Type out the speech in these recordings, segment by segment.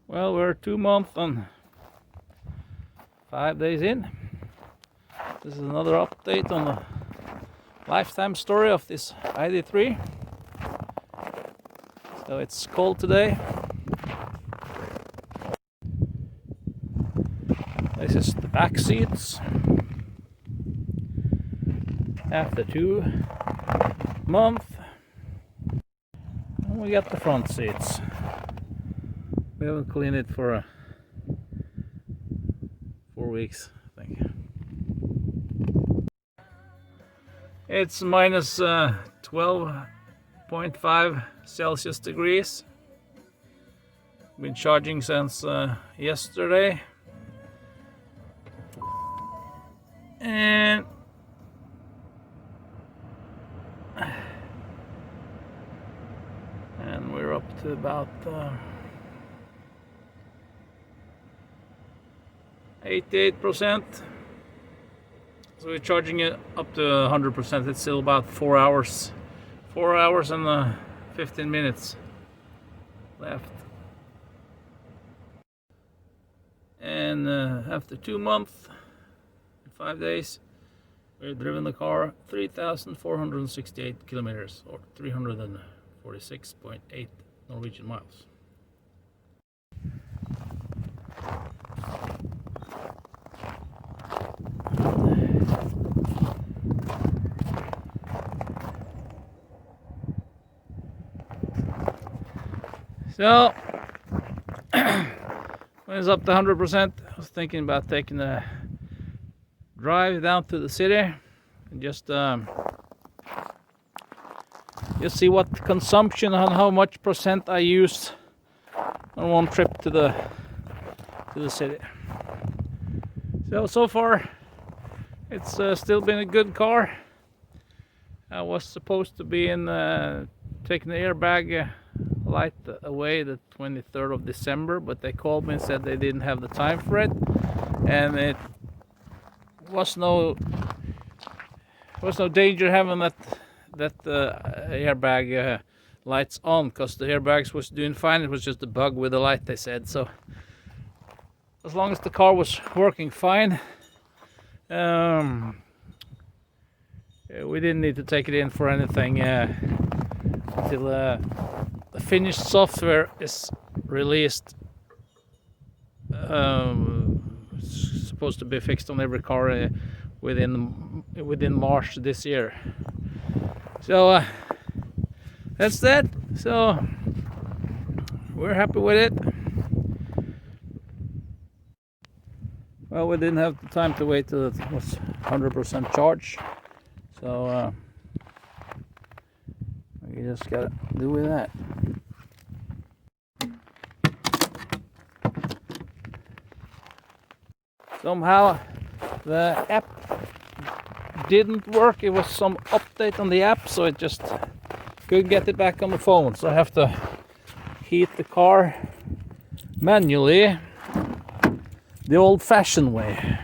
Well, we're 2 months and 5 days in. This is another update on the lifetime story of this ID.3. So it's cold today. This is the back seats after 2 months. And we got the front seats. We haven't cleaned it for 4 weeks, I think. It's minus 12.5 Celsius degrees. Been charging since yesterday. And we're up to about 88%. So we're charging it up to 100%. It's still about 4 hours. 4 hours and 15 minutes left. And after 2 months, 5 days, we've driven the car 3,468 kilometers, or 346.8 Norwegian miles. So when it's up to 100%, I was thinking about taking a drive down to the city and just see what consumption and how much percent I use on one trip to the city. So far it's still been a good car. I was supposed to be in taking the airbag light away the 23rd of December, but they called me and said they didn't have the time for it, and it was no danger having that airbag lights on, because the airbags was doing fine. It was just a bug with the light, they said. So as long as the car was working fine, we didn't need to take it in for anything until the finished software is released. Supposed to be fixed on every car within March this year. So that's that. So we're happy with it. Well, we didn't have the time to wait till it was 100% charge, so we just gotta do with that. Somehow the app didn't work. It was some update on the app, so it just couldn't get it back on the phone. So I have to heat the car manually, the old-fashioned way.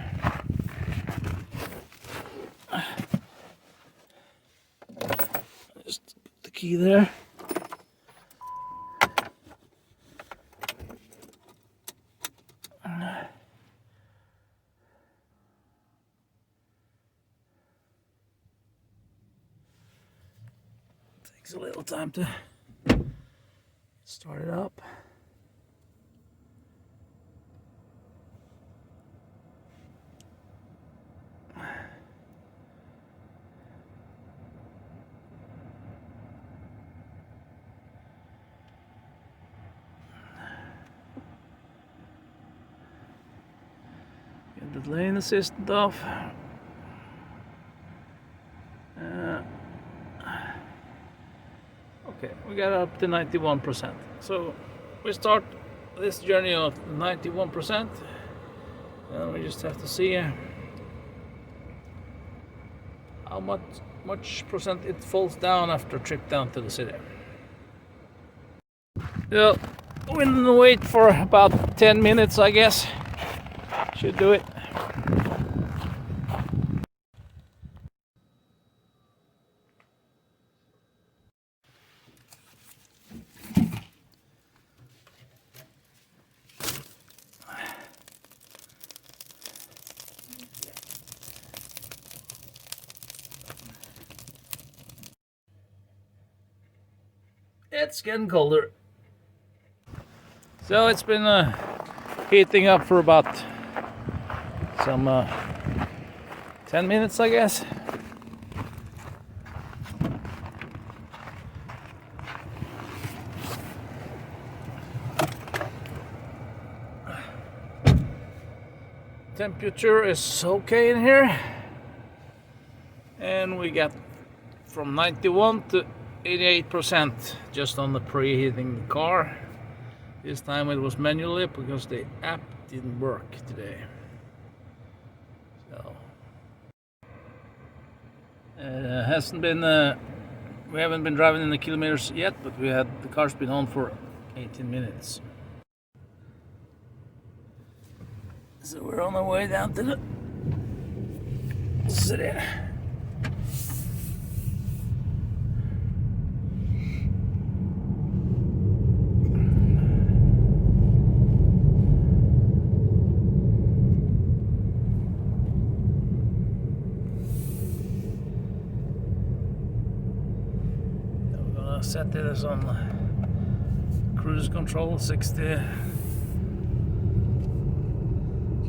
Just put the key there. Takes a little time to start it up. Get the lane assistant off. Okay, we got up to 91%. So we start this journey of 91%, and we just have to see how much percent it falls down after a trip down to the city. So we'll wait for about 10 minutes, I guess. Should do it. It's getting colder. So it's been heating up for about some 10 minutes, I guess. Temperature is okay in here, and we got from 91 to 88% just on the preheating the car. This time it was manually because the app didn't work today. So hasn't been we haven't been driving in the kilometers yet, but the car's been on for 18 minutes. So we're on our way down to the city. We're gonna set this on cruise control, 60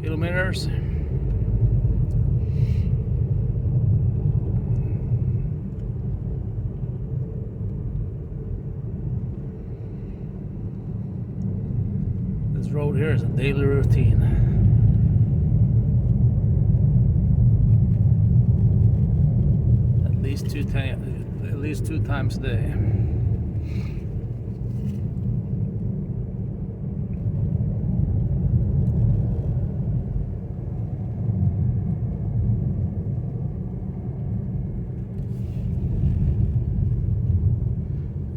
kilometers. This road here is a daily routine. At least two times a day.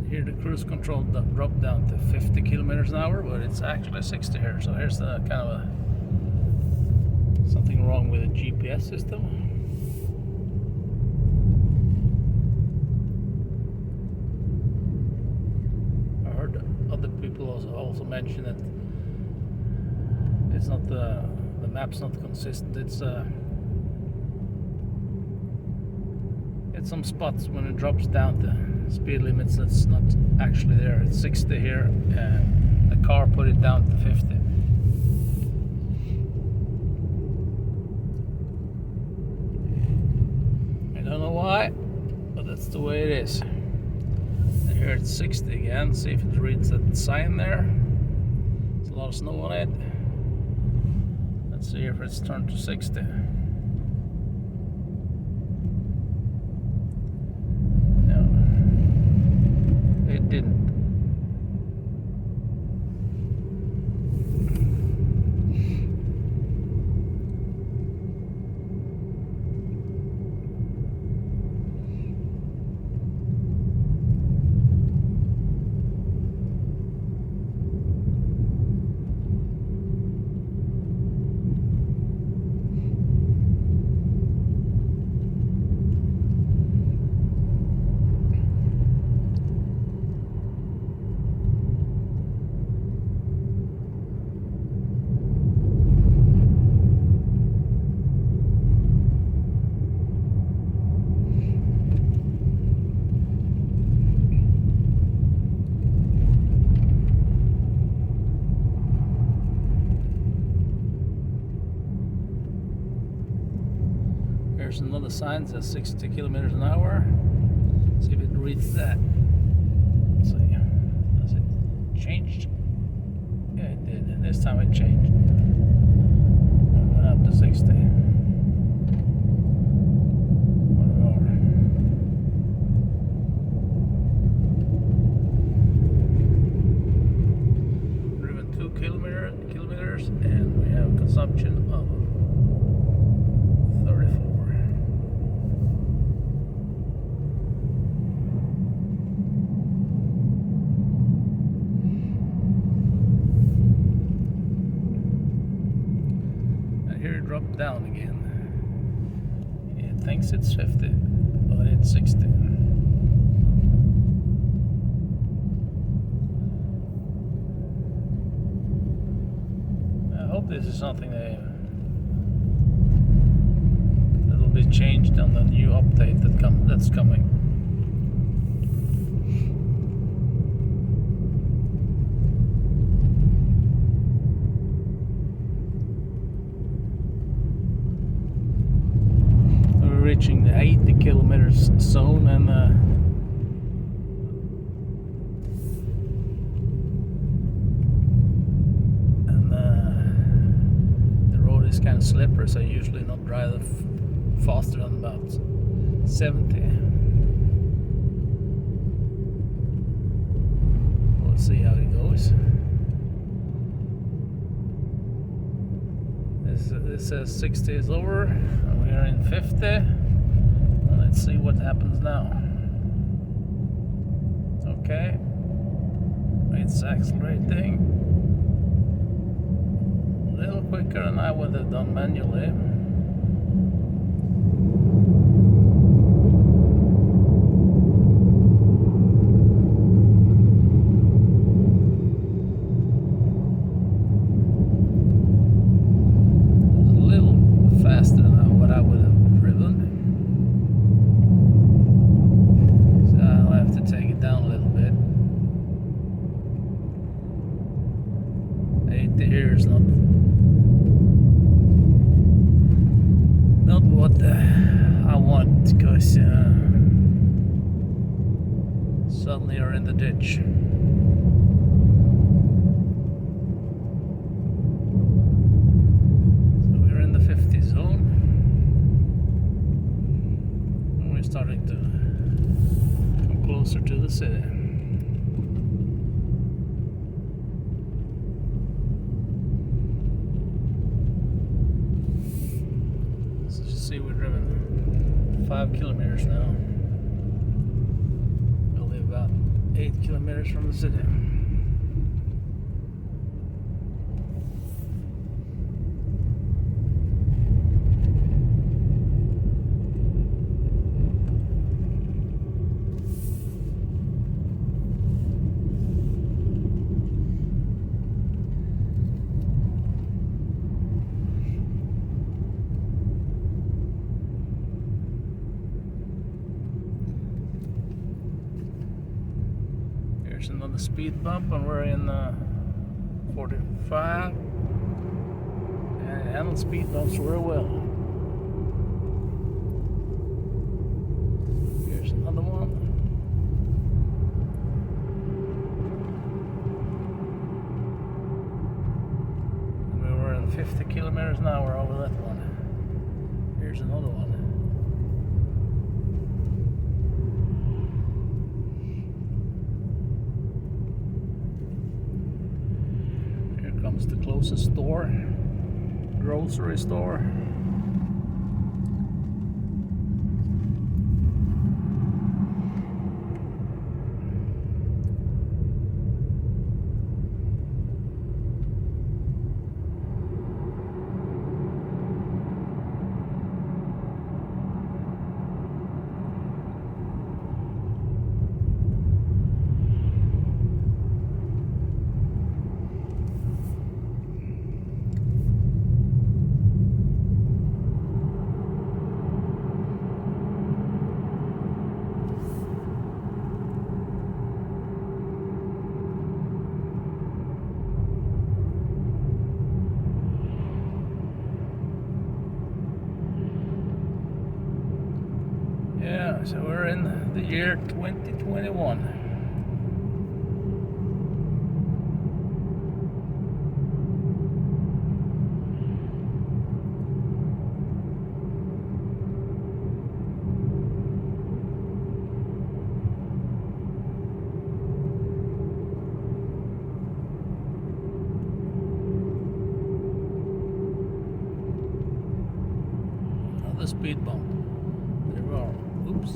Here the cruise control dropped down to 50 kilometers an hour, but it's actually 60 here. So here's the kind of something wrong with the GPS system. I heard other people also mention that it's not the map's not consistent. It's some spots when it drops down to speed limits that's not actually there. It's 60 here, and the car put it down to 50. I don't know why, but that's the way it is. And here it's 60 again. See if it reads that sign there. There's a lot of snow on it. Let's see if it's turned to 60. It didn't. There's another sign that says 60 kilometers an hour. See if it reads that. Let's see. Does it change? Yeah, it did. And this time it changed. It went up to 60. Driven 2 kilometers, and we have consumption of 34. Drop down again. It thinks it's 50, but it's 60. I hope this is something that'll be changed on the new update that's coming. drive faster than about 70. We'll see how it goes. This says 60 is over, and we are in 50. Well, let's see what happens now. Okay, it's accelerating a little quicker than I would have done manually. Faster than what I would have driven. So I'll have to take it down a little bit. 80 here is not what I want, because suddenly you're in the ditch. Starting to come closer to the city. So you see, we're driven 5 kilometers now. We'll live about 8 kilometers from the city. Here's another speed bump, and we're in 45, and it handles speed bumps very well. Here's another one. And we were in 50 kilometers an hour over that one. Here's another one. The closest store, grocery store. Yeah, so we're in the year 2021. Another speed bump. There we are. Oops.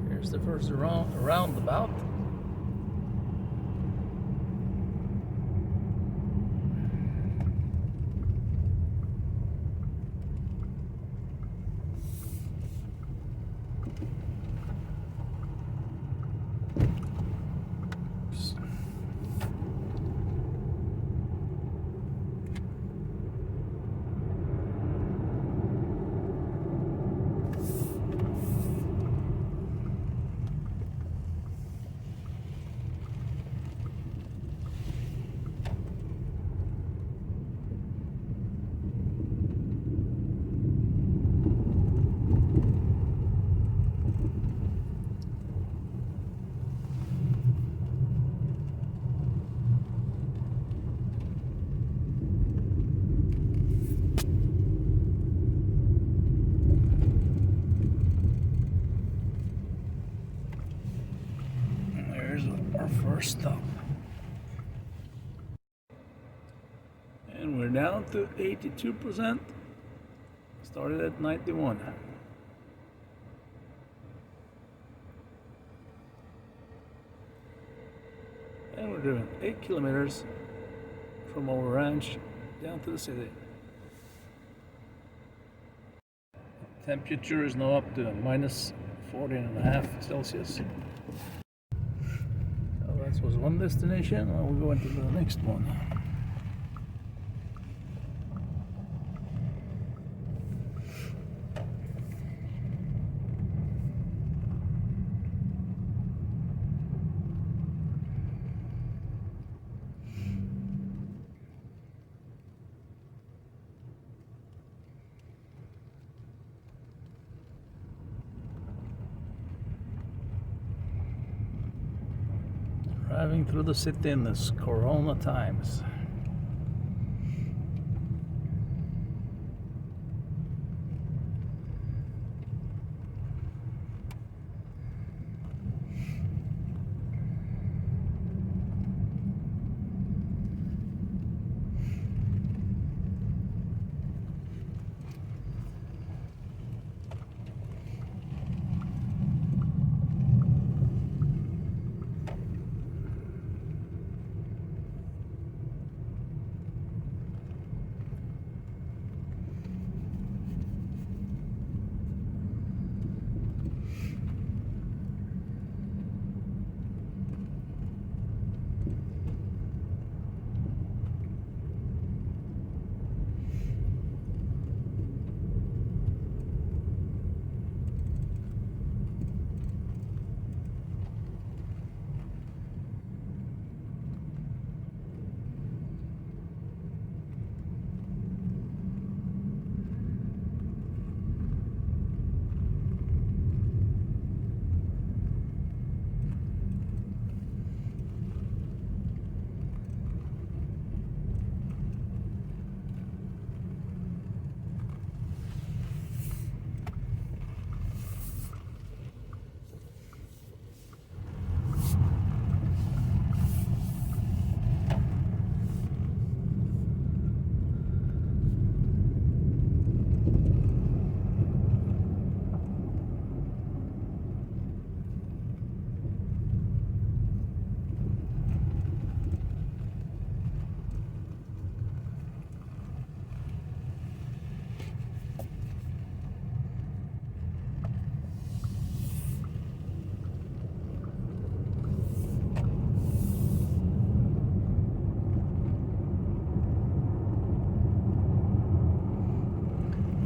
Here's the first roundabout. first stop. And we're down to 82%. Started at 91. And we're doing 8 kilometers from our ranch down to the city. Temperature is now up to minus 14.5 Celsius. So that was one destination. Now we're going to the next one. Driving through the city in this Corona times.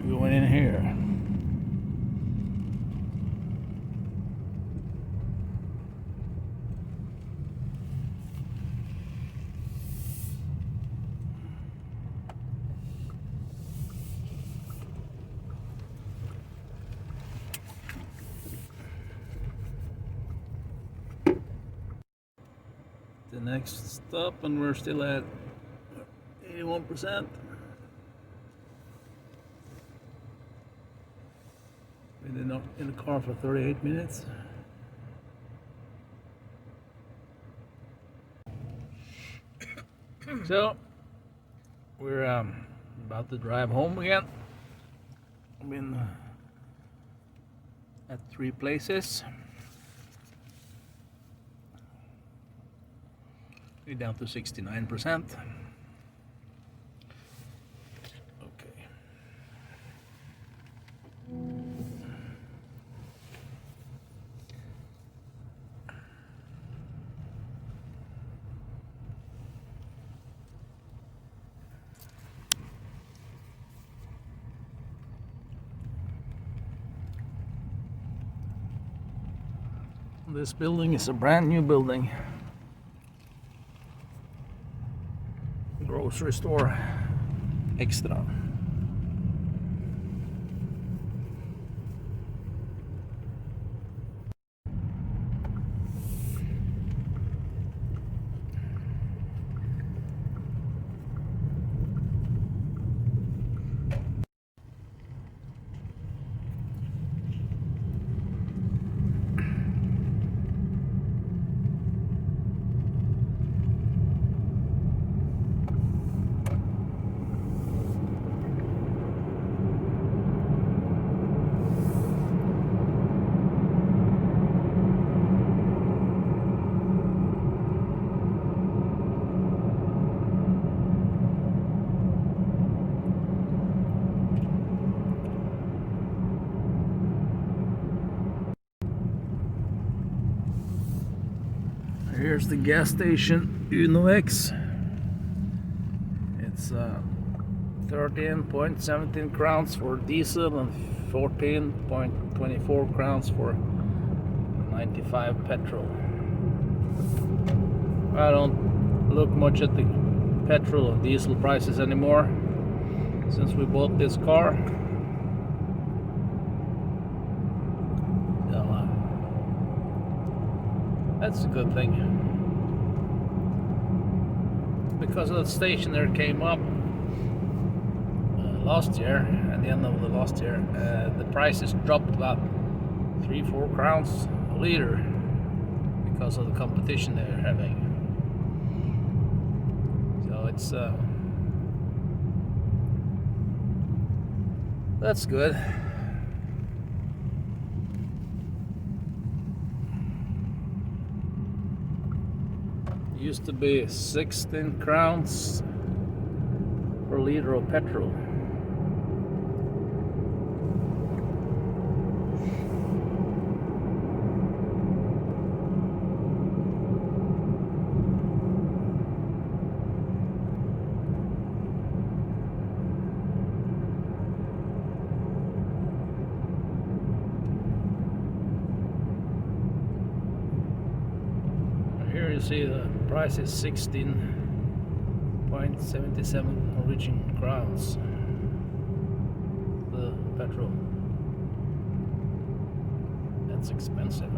Going in here. The next stop, and we're still at 81%. We've been in the car for 38 minutes. So we're about to drive home again. I've been at 3 places. We're down to 69%. Okay. This building is a brand new building. Grocery store extra. Here's the gas station Uno X. It's 13.17 crowns for diesel and 14.24 crowns for 95 petrol. I don't look much at the petrol and diesel prices anymore since we bought this car. So, that's a good thing. Because of the station there came up last year, at the end of the last year, the prices dropped about 3-4 crowns a liter because of the competition they're having. So it's that's good. Used to be 16 crowns per liter of petrol. Here you see the price is 16.77 Norwegian crowns. The petrol. That's expensive.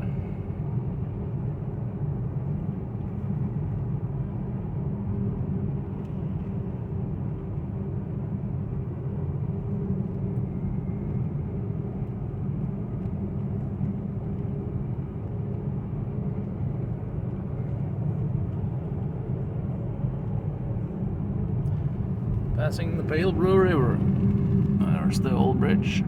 Passing the Pale Blue River. There's the old bridge.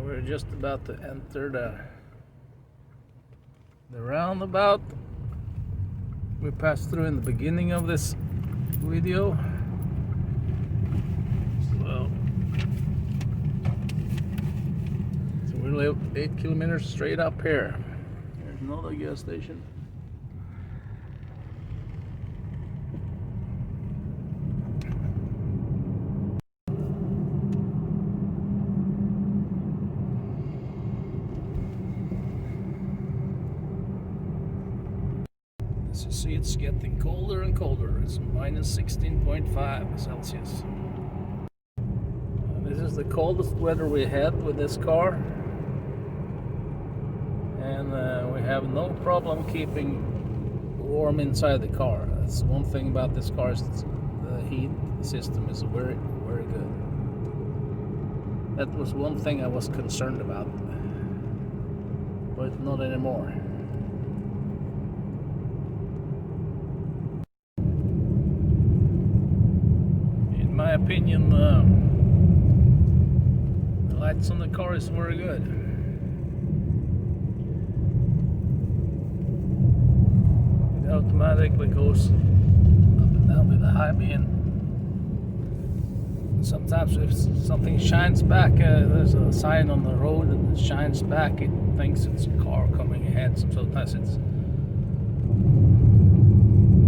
We're just about to enter the roundabout we passed through in the beginning of this video. So we live 8 kilometers straight up here. There's another gas station. As you see, it's getting colder and colder. It's minus 16.5 Celsius. This is the coldest weather we had with this car, and we have no problem keeping warm inside the car. That's one thing about this car, is the heat system is very, very good. That was one thing I was concerned about, but not anymore. In my opinion, the lights on the car is very good. It automatically goes up and down with the high beam. Sometimes if something shines back, there's a sign on the road and it shines back, it thinks it's a car coming ahead. Sometimes it's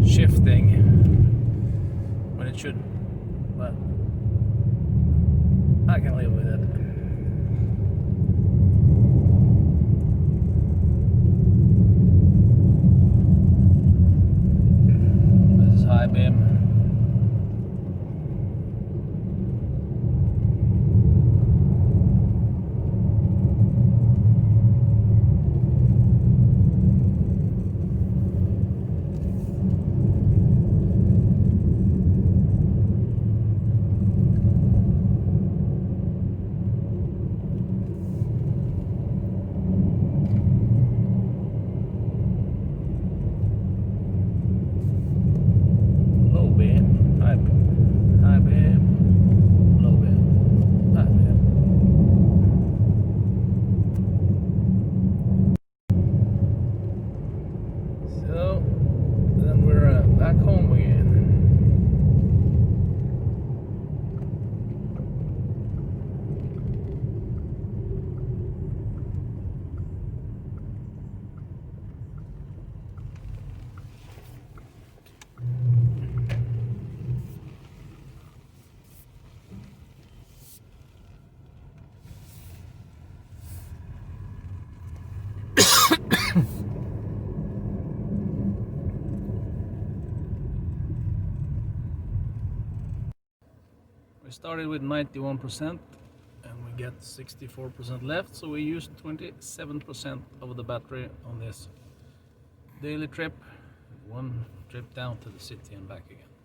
shifting when it shouldn't, but I can live with it. This is high beam. started with 91% and we get 64% left, so we used 27% of the battery on this daily trip, one trip down to the city and back again.